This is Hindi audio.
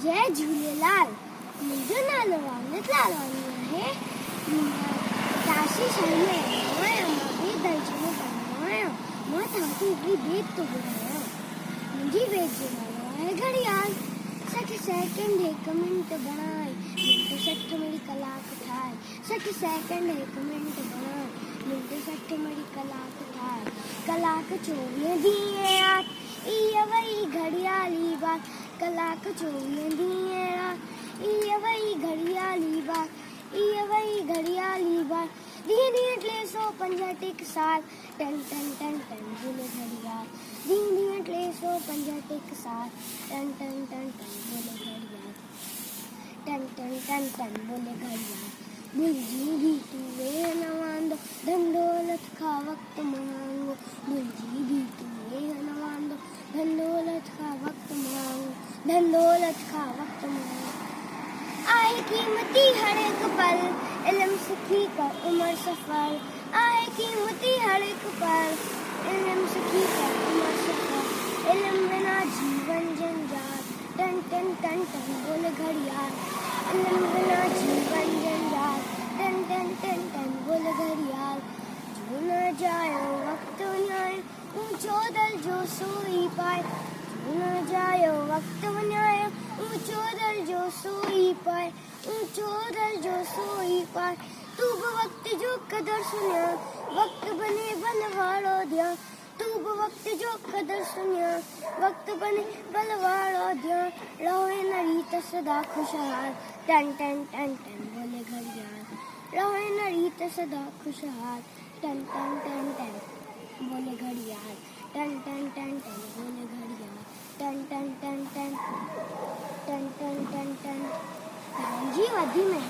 जय झूलेलाल। मुंहिंजो नालो अमृत लालवानी आहे। काशी शहर में रहंदो आहियां। मां ॿिए दर्जे में पढ़ंदो आहियां। मां तव्हांखे हिकिड़ी बेत थो ॿुधायां। मुंहिंजी बेत जो नालो आहे घड़ियाल। 60 सेकंड 1 मिंट बणाए, मिंट 60 मिड़ी कलाक ठाहे। 60 सेकंड 1 मिंट बणाए, मिंट 60 मिड़ी कलाक ठाहे। कलाक 24 ॾींहं रात, इहा वई घड़ियाली बात। कलाक 24 ॾींहं रात, इहा वई घड़ियाली बात। इहा वई घड़ियाली बात। ॾींहं 365 साल, टन टन टन टन बोले घड़ियाल। ॾींहं 365 साल, टन टन टन टन बोले घड़ियाल। टन टन टन टन बोले घड़ियाल। भुलिजी भी तू वे नवांदो, धन दौलत का वक्त मांगो। भुलिजी भी तू वे नवांदो, धन दौलत का वक्त मांगो। धन दौलत का वक्त मांगो। आए कीमती हर एक पल, इल्म सीखी कर उम्र सफल। आए कीमती हर एक पल, इल्म सीखी कर उम्र सफल। इल्म बिना जीवन जंजाल, टन टन टन टन बोले घड़ियाल। इल्म बिना जीवन जंजाल, टन टन टन टन बोले घड़ियाल। जो न जायो वक्त वञाए, ऊंचो दर्जो सोई पाए। जो न जायो वक्त वञाए, ऊंचो दर्जो सोई पाए। ऊंचो दर्जो सोई पाए। तू बि वक्त जो कदर सुञा, वक्त बने बल वारो ध्यान। तू बि वक्त जो कदर सुञा, वक्त बने बल वारो ध्यान। रहो इन रीत सदा खुशहाल, टन टन टन टन बोले घड़ियाल। रहो इन रीत सदा खुशहाल, टन टन टन टन बोले घड़ियाल। टन टन टन टन बोले घड़ियाल। टन टन टन टन टन टन टन टन। जी वधी में